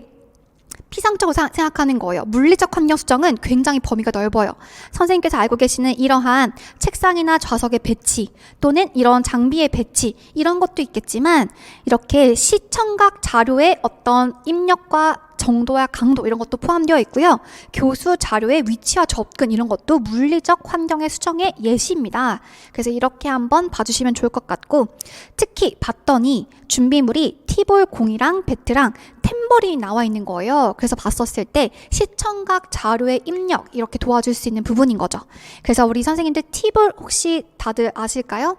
피상적으로 생각하는 거예요. 물리적 환경 수정은 굉장히 범위가 넓어요. 선생님께서 알고 계시는 이러한 책상이나 좌석의 배치 또는 이런 장비의 배치 이런 것도 있겠지만 이렇게 시청각 자료의 어떤 입력과 정도야 강도 이런 것도 포함되어 있고요. 교수 자료의 위치와 접근 이런 것도 물리적 환경의 수정의 예시입니다. 그래서 이렇게 한번 봐주시면 좋을 것 같고, 특히 봤더니 준비물이 티볼 공이랑 배트랑 탬버린이 나와 있는 거예요. 그래서 봤었을 때 시청각 자료의 입력 이렇게 도와줄 수 있는 부분인 거죠. 그래서 우리 선생님들 티볼 혹시 다들 아실까요?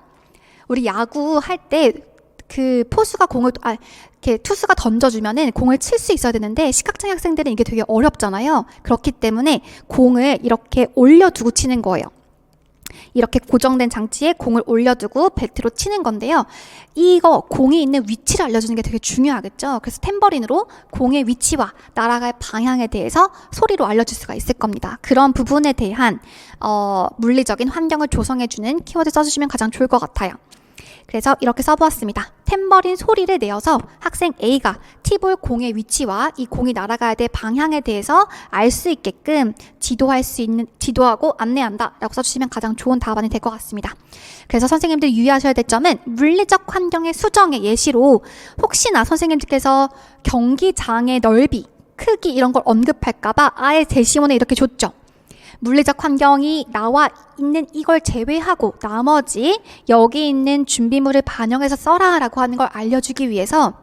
우리 야구 할 때 그 포수가 이렇게 투수가 던져주면은 공을 칠 수 있어야 되는데 시각장애 학생들은 이게 되게 어렵잖아요. 그렇기 때문에 공을 이렇게 올려두고 치는 거예요. 이렇게 고정된 장치에 공을 올려두고 배트로 치는 건데요. 이거 공이 있는 위치를 알려주는 게 되게 중요하겠죠. 그래서 탬버린으로 공의 위치와 날아갈 방향에 대해서 소리로 알려줄 수가 있을 겁니다. 그런 부분에 대한 물리적인 환경을 조성해주는 키워드 써주시면 가장 좋을 것 같아요. 그래서 이렇게 써보았습니다. 탬버린 소리를 내어서 학생 A가 티볼 공의 위치와 이 공이 날아가야 될 방향에 대해서 알 수 있게끔 지도하고 안내한다 라고 써주시면 가장 좋은 답안이 될 것 같습니다. 그래서 선생님들 유의하셔야 될 점은 물리적 환경의 수정의 예시로 혹시나 선생님들께서 경기장의 넓이, 크기 이런 걸 언급할까봐 아예 제시문에 이렇게 줬죠. 물리적 환경이 나와 있는 이걸 제외하고 나머지 여기 있는 준비물을 반영해서 써라 라고 하는 걸 알려주기 위해서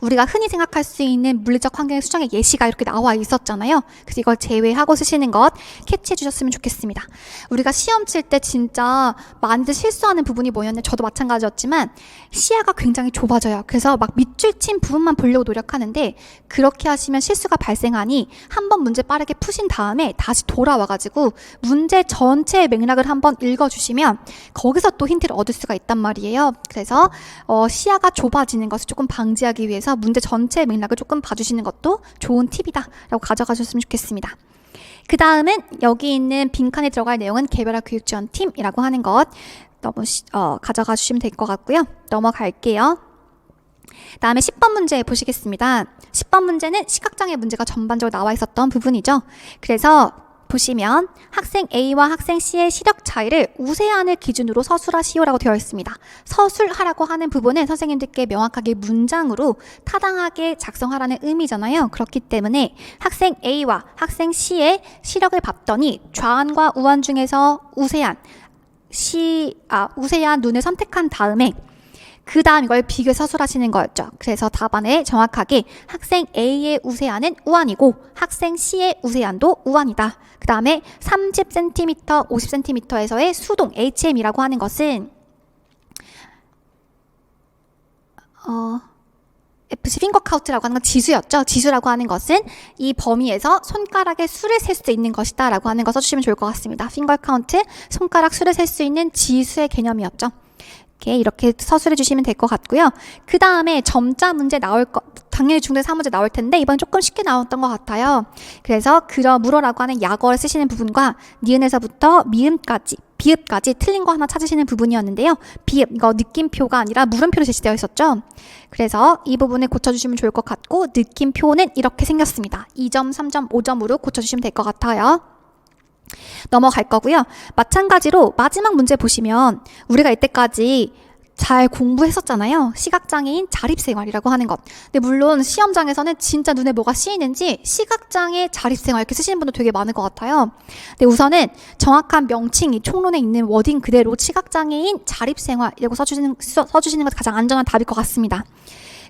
우리가 흔히 생각할 수 있는 물리적 환경의 수정의 예시가 이렇게 나와 있었잖아요. 그래서 이걸 제외하고 쓰시는 것 캐치해 주셨으면 좋겠습니다. 우리가 시험 칠 때 진짜 많이들 실수하는 부분이 뭐였냐, 저도 마찬가지였지만 시야가 굉장히 좁아져요. 그래서 막 밑줄 친 부분만 보려고 노력하는데 그렇게 하시면 실수가 발생하니 한번 문제 빠르게 푸신 다음에 다시 돌아와가지고 문제 전체의 맥락을 한번 읽어주시면 거기서 또 힌트를 얻을 수가 있단 말이에요. 그래서 시야가 좁아지는 것을 조금 방지하기 위해서 문제 전체의 맥락을 조금 봐주시는 것도 좋은 팁이다 라고 가져가셨으면 좋겠습니다. 그 다음은 여기 있는 빈칸에 들어갈 내용은 개별화 교육지원팀이라고 하는 것 가져가 주시면 될 것 같고요. 넘어갈게요. 다음에 10번 문제 보시겠습니다. 10번 문제는 시각장애 문제가 전반적으로 나와 있었던 부분이죠. 그래서 보시면 학생 A와 학생 C의 시력 차이를 우세한을 기준으로 서술하시오라고 되어 있습니다. 서술하라고 하는 부분은 선생님들께 명확하게 문장으로 타당하게 작성하라는 의미잖아요. 그렇기 때문에 학생 A와 학생 C의 시력을 봤더니 좌안과 우안 중에서 우세한 눈을 선택한 다음에 그 다음 이걸 비교 서술하시는 거였죠. 그래서 답안에 정확하게 학생 A의 우세안은 우안이고 학생 C의 우세안도 우안이다. 그 다음에 30cm, 50cm에서의 수동 HM이라고 하는 것은 FC 핑거 카운트라고 하는 건 지수였죠. 지수라고 하는 것은 이 범위에서 손가락의 수를 셀 수 있는 것이다 라고 하는 거 써주시면 좋을 것 같습니다. 핑거 카운트, 손가락 수를 셀 수 있는 지수의 개념이었죠. 이렇게 서술해 주시면 될 것 같고요. 그 다음에 점자 문제 당연히 중대 3문제 나올 텐데 이번 조금 쉽게 나왔던 것 같아요. 그래서 그러므로라고 하는 약어를 쓰시는 부분과 니은에서부터 미음까지 비읍까지 틀린 거 하나 찾으시는 부분이었는데요. 비읍, 이거 느낌표가 아니라 물음표로 제시되어 있었죠. 그래서 이 부분을 고쳐주시면 좋을 것 같고 느낌표는 이렇게 생겼습니다. 2점, 3점, 5점으로 고쳐주시면 될 것 같아요. 넘어갈 거고요. 마찬가지로 마지막 문제 보시면 우리가 이때까지 잘 공부했었잖아요. 시각장애인 자립생활이라고 하는 것. 근데 물론 시험장에서는 진짜 눈에 뭐가 씌이는지 시각장애 자립생활 이렇게 쓰시는 분도 되게 많을 것 같아요. 근데 우선은 정확한 명칭이 총론에 있는 워딩 그대로 시각장애인 자립생활이라고 써주시는 것이 가장 안전한 답일 것 같습니다.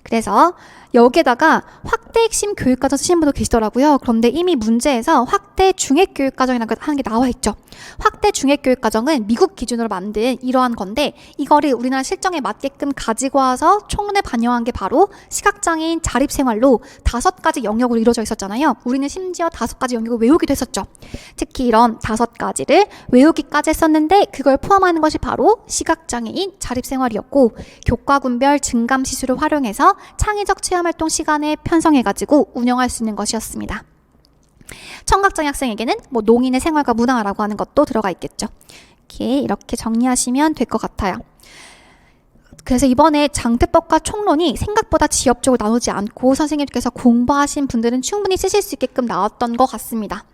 그래서 여기에다가 확대 핵심 교육과정 쓰시는 분도 계시더라고요. 그런데 이미 문제에서 확대 중액교육과정이라는 하는 게 나와 있죠. 확대 중액교육과정은 미국 기준으로 만든 이러한 건데 이거를 우리나라 실정에 맞게끔 가지고 와서 총론에 반영한 게 바로 시각장애인 자립생활로 5가지 영역으로 이루어져 있었잖아요. 우리는 심지어 5가지 영역을 외우기도 했었죠. 특히 이런 5가지를 외우기까지 했었는데 그걸 포함하는 것이 바로 시각장애인 자립생활이었고 교과군별 증감시술을 활용해서 창의적 체험활동 시간에 편성해가지고 운영할 수 있는 것이었습니다. 청각장애 학생에게는 농인의 생활과 문화라고 하는 것도 들어가 있겠죠. 이렇게 정리하시면 될 것 같아요. 그래서 이번에 장트법과 총론이 생각보다 지엽적으로 나오지 않고 선생님께서 공부하신 분들은 충분히 쓰실 수 있게끔 나왔던 것 같습니다.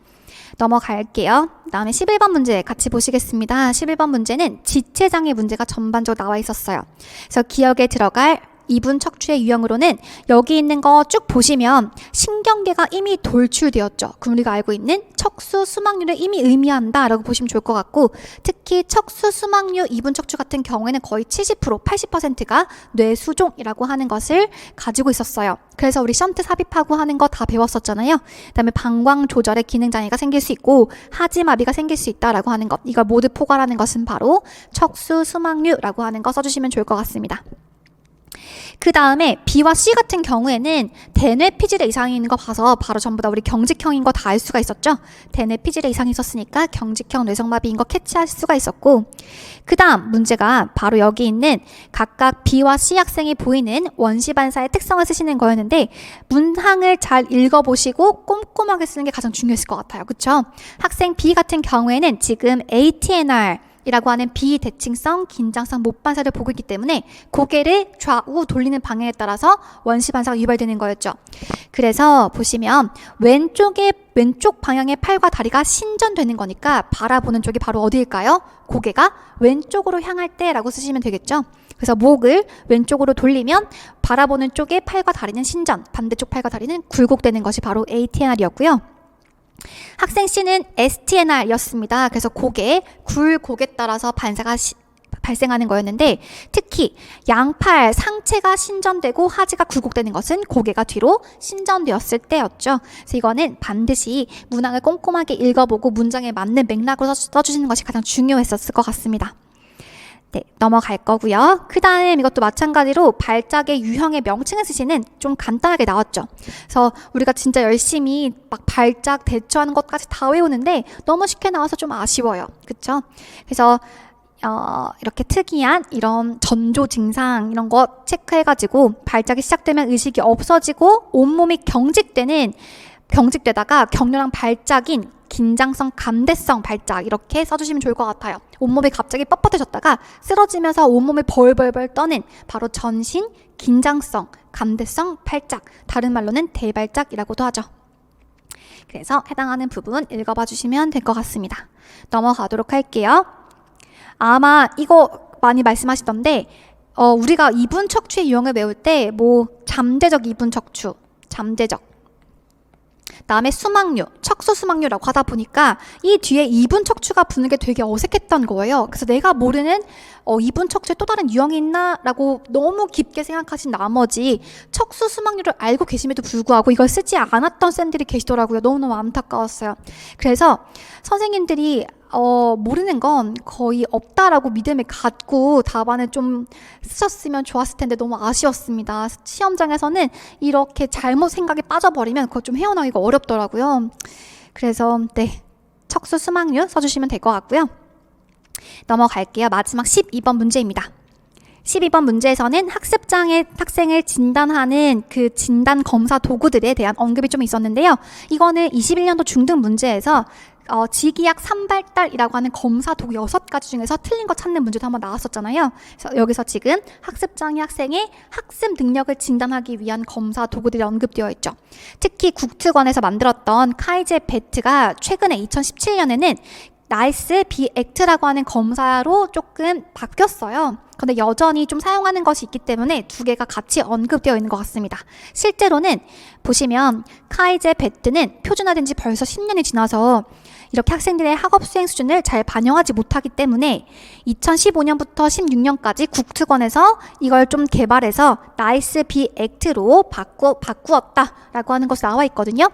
넘어갈게요. 다음에 11번 문제 같이 보시겠습니다. 11번 문제는 지체장애 문제가 전반적으로 나와 있었어요. 그래서 기억에 들어갈 이분 척추의 유형으로는 여기 있는 거 쭉 보시면 신경계가 이미 돌출되었죠. 그럼 우리가 알고 있는 척수 수막류를 이미 의미한다라고 보시면 좋을 것 같고, 특히 척수 수막류 이분 척추 같은 경우에는 거의 70%, 80%가 뇌수종이라고 하는 것을 가지고 있었어요. 그래서 우리 션트 삽입하고 하는 거 다 배웠었잖아요. 그다음에 방광 조절에 기능 장애가 생길 수 있고 하지마비가 생길 수 있다라고 하는 것, 이걸 모두 포괄하는 것은 바로 척수 수막류라고 하는 거 써주시면 좋을 것 같습니다. 그 다음에 B와 C 같은 경우에는 대뇌 피질에 이상이 있는 거 봐서 바로 전부 다 우리 경직형인 거 다 알 수가 있었죠. 대뇌 피질에 이상이 있었으니까 경직형 뇌성마비인 거 캐치할 수가 있었고, 그 다음 문제가 바로 여기 있는 각각 B와 C 학생이 보이는 원시반사의 특성을 쓰시는 거였는데, 문항을 잘 읽어보시고 꼼꼼하게 쓰는 게 가장 중요했을 것 같아요. 그쵸? 학생 B 같은 경우에는 지금 ATNR 이라고 하는 비대칭성 긴장성 못반사를 보고 있기 때문에 고개를 좌우 돌리는 방향에 따라서 원시 반사가 유발되는 거였죠. 그래서 보시면 왼쪽 방향의 팔과 다리가 신전되는 거니까 바라보는 쪽이 바로 어디일까요? 고개가 왼쪽으로 향할 때라고 쓰시면 되겠죠. 그래서 목을 왼쪽으로 돌리면 바라보는 쪽의 팔과 다리는 신전, 반대쪽 팔과 다리는 굴곡되는 것이 바로 ATNR이었고요. 학생 C는 STNR이었습니다. 그래서 고개, 굴곡에 따라서 반사가 발생하는 거였는데, 특히 양팔 상체가 신전되고 하지가 굴곡되는 것은 고개가 뒤로 신전되었을 때였죠. 그래서 이거는 반드시 문항을 꼼꼼하게 읽어보고 문장에 맞는 맥락으로 써주시는 것이 가장 중요했었을 것 같습니다. 네, 넘어갈 거고요. 그 다음 이것도 마찬가지로 발작의 유형의 명칭을 쓰시는 좀 간단하게 나왔죠. 그래서 우리가 진짜 열심히 막 발작 대처하는 것까지 다 외우는데 너무 쉽게 나와서 좀 아쉬워요. 그쵸? 그래서 이렇게 특이한 이런 전조 증상 이런 거 체크해가지고 발작이 시작되면 의식이 없어지고 온몸이 경직되다가 격렬한 발작인 긴장성 감대성 발작 이렇게 써주시면 좋을 것 같아요. 온몸이 갑자기 뻣뻣해졌다가 쓰러지면서 온몸을 벌벌벌 떠는 바로 전신 긴장성 감대성 발작, 다른 말로는 대발작이라고도 하죠. 그래서 해당하는 부분 읽어봐 주시면 될 것 같습니다. 넘어가도록 할게요. 아마 이거 많이 말씀하시던데 우리가 이분 척추의 유형을 외울 때 잠재적 이분 척추, 잠재적, 다음에 수막류, 척수 수막류라고 하다 보니까 이 뒤에 이분 척추가 붙는 게 되게 어색했던 거예요. 그래서 내가 모르는 이분 척추에 또 다른 유형이 있나? 라고 너무 깊게 생각하신 나머지 척수 수막류를 알고 계심에도 불구하고 이걸 쓰지 않았던 쌤들이 계시더라고요. 너무너무 안타까웠어요. 그래서 선생님들이 모르는 건 거의 없다라고 믿음을 갖고 답안을 좀 쓰셨으면 좋았을 텐데 너무 아쉬웠습니다. 시험장에서는 이렇게 잘못 생각에 빠져버리면 그거 좀 헤어나기가 어렵더라고요. 그래서 네, 척수 수막류 써주시면 될 것 같고요. 넘어갈게요. 마지막 12번 문제입니다. 12번 문제에서는 학습장애 학생을 진단하는 그 진단 검사 도구들에 대한 언급이 좀 있었는데요. 이거는 21년도 중등 문제에서 지기약 산발달이라고 하는 검사 도구 6가지 중에서 틀린 거 찾는 문제도 한번 나왔었잖아요. 그래서 여기서 지금 학습장애 학생의 학습 능력을 진단하기 위한 검사 도구들이 언급되어 있죠. 특히 국특원에서 만들었던 카이제 베트가 최근에 2017년에는 나이스 비액트라고 하는 검사로 조금 바뀌었어요. 근데 여전히 좀 사용하는 것이 있기 때문에 두 개가 같이 언급되어 있는 것 같습니다. 실제로는 보시면 카이제 베트는 표준화된 지 벌써 10년이 지나서 이렇게 학생들의 학업 수행 수준을 잘 반영하지 못하기 때문에 2015년부터 16년까지 국특원에서 이걸 좀 개발해서 나이스 비액트로 바꾸었다라고 하는 것이 나와 있거든요.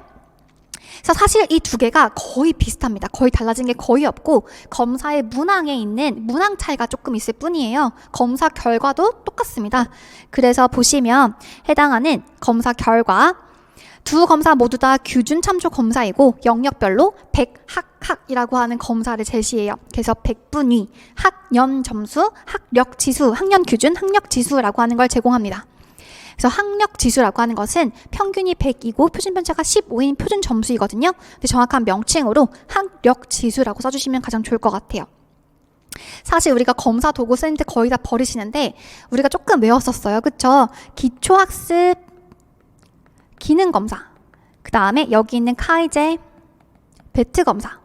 그래서 사실 이 두 개가 거의 비슷합니다. 거의 달라진 게 거의 없고 검사의 문항에 있는 문항 차이가 조금 있을 뿐이에요. 검사 결과도 똑같습니다. 그래서 보시면 해당하는 검사 결과 두 검사 모두 다 규준 참조 검사이고 영역별로 100학학이라고 하는 검사를 제시해요. 그래서 100분위, 학년 점수, 학력 지수, 학년 규준, 학력 지수라고 하는 걸 제공합니다. 그래서 학력 지수라고 하는 것은 평균이 100이고 표준 편차가 15인 표준 점수이거든요. 근데 정확한 명칭으로 학력 지수라고 써주시면 가장 좋을 것 같아요. 사실 우리가 검사 도구 쓰는데 거의 다 버리시는데 우리가 조금 외웠었어요. 그쵸? 기초학습 기능검사, 그 다음에 여기 있는 카이제 베트 검사,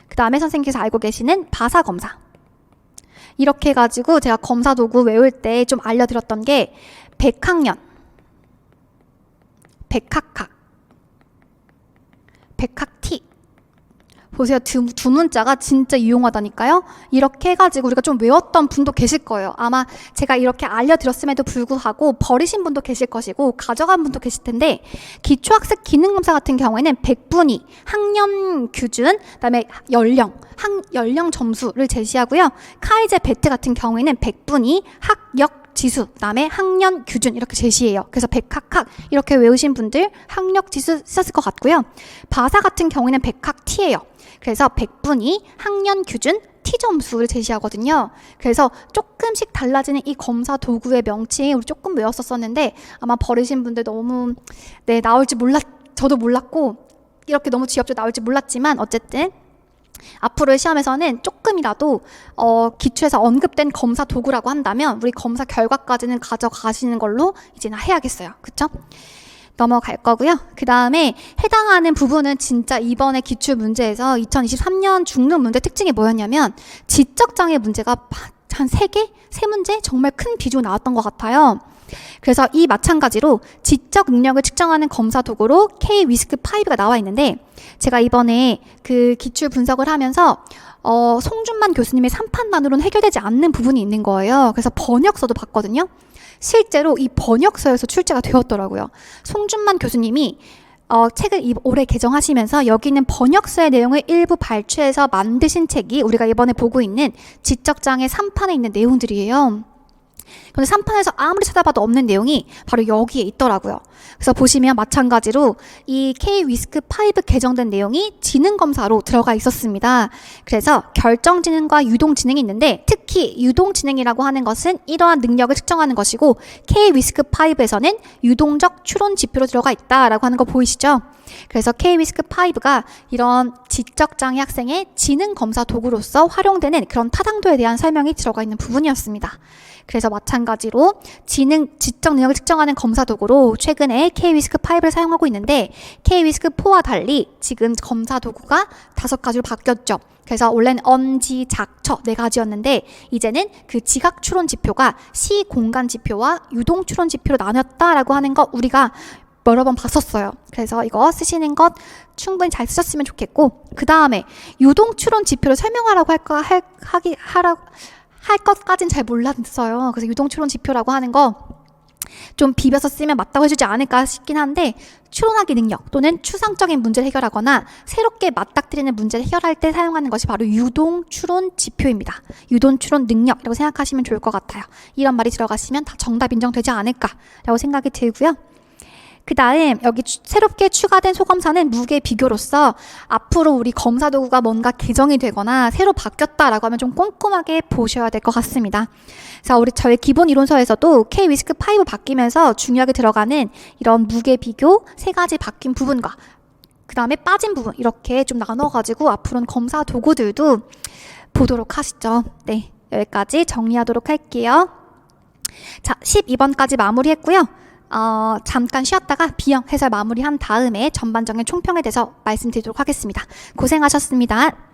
그 다음에 선생님께서 알고 계시는 바사 검사, 이렇게 해가지고 제가 검사 도구 외울 때 좀 알려드렸던 게 백학년, 백학학, 백학티. 보세요. 두 문자가 진짜 유용하다니까요. 이렇게 해가지고 우리가 좀 외웠던 분도 계실 거예요. 아마 제가 이렇게 알려드렸음에도 불구하고 버리신 분도 계실 것이고 가져간 분도 계실 텐데, 기초학습 기능검사 같은 경우에는 백분위, 학년 기준, 그다음에 연령 점수를 제시하고요. 카이제 베트 같은 경우에는 백분위, 학력 지수, 그다음에 학년 기준 이렇게 제시해요. 그래서 백학학 이렇게 외우신 분들 학력 지수 쓰셨을 것 같고요. 바사 같은 경우에는 백학티예요. 그래서 백분위, 학년 기준, T 점수를 제시하거든요. 그래서 조금씩 달라지는 이 검사 도구의 명칭 우리 조금 외웠었는데 아마 버리신 분들 너무 나올지 저도 몰랐고 이렇게 너무 지엽게 나올지 몰랐지만 어쨌든 앞으로의 시험에서는 조금이라도 기초에서 언급된 검사 도구라고 한다면 우리 검사 결과까지는 가져가시는 걸로 이제는 해야겠어요. 그쵸? 넘어갈 거고요. 그 다음에 해당하는 부분은 진짜 이번에 기출 문제에서 2023년 중등 문제 특징이 뭐였냐면 지적장애 문제가 한 3개? 3문제? 정말 큰 비중이 나왔던 것 같아요. 그래서 이 마찬가지로 지적 능력을 측정하는 검사 도구로 K-위스크5가 나와 있는데 제가 이번에 그 기출 분석을 하면서 송준만 교수님의 3판만으로는 해결되지 않는 부분이 있는 거예요. 그래서 번역서도 봤거든요. 실제로 이 번역서에서 출제가 되었더라고요. 송준만 교수님이 책을 올해 개정하시면서 여기 있는 번역서의 내용을 일부 발췌해서 만드신 책이 우리가 이번에 보고 있는 지적장애 3판에 있는 내용들이에요. 근데 3판에서 아무리 찾아봐도 없는 내용이 바로 여기에 있더라고요. 그래서 보시면 마찬가지로 이 K-위스크5 개정된 내용이 지능검사로 들어가 있었습니다. 그래서 결정지능과 유동지능이 있는데 특히 유동지능이라고 하는 것은 이러한 능력을 측정하는 것이고 K-위스크5에서는 유동적 추론 지표로 들어가 있다라고 하는 거 보이시죠? 그래서 K-위스크5가 이런 지적장애 학생의 지능검사 도구로서 활용되는 그런 타당도에 대한 설명이 들어가 있는 부분이었습니다. 그래서 마찬가지로 지적 능력을 측정하는 검사 도구로 최근에 K-위스크5를 사용하고 있는데 K-위스크4와 달리 지금 검사 도구가 5가지로 바뀌었죠. 그래서 원래는 엄지, 작, 처 4가지였는데 이제는 그 지각 추론 지표가 시 공간 지표와 유동 추론 지표로 나눴다라고 하는 거 우리가 여러 번 봤었어요. 그래서 이거 쓰시는 것 충분히 잘 쓰셨으면 좋겠고 그 다음에 유동 추론 지표를 설명하라고 할 것까진 잘 몰랐어요. 그래서 유동 추론 지표라고 하는 거 좀 비벼서 쓰면 맞다고 해주지 않을까 싶긴 한데 추론하기 능력 또는 추상적인 문제를 해결하거나 새롭게 맞닥뜨리는 문제를 해결할 때 사용하는 것이 바로 유동 추론 지표입니다. 유동 추론 능력이라고 생각하시면 좋을 것 같아요. 이런 말이 들어가시면 다 정답 인정되지 않을까라고 생각이 들고요. 그 다음 여기 새롭게 추가된 소검사는 무게 비교로서 앞으로 우리 검사 도구가 뭔가 개정이 되거나 새로 바뀌었다라고 하면 좀 꼼꼼하게 보셔야 될 것 같습니다. 자, 저희 기본 이론서에서도 K-위스크5 바뀌면서 중요하게 들어가는 이런 무게 비교 3가지 바뀐 부분과 그 다음에 빠진 부분 이렇게 좀 나눠가지고 앞으로는 검사 도구들도 보도록 하시죠. 네, 여기까지 정리하도록 할게요. 자, 12번까지 마무리했고요. 잠깐 쉬었다가 B형 해설 마무리한 다음에 전반적인 총평에 대해서 말씀드리도록 하겠습니다. 고생하셨습니다.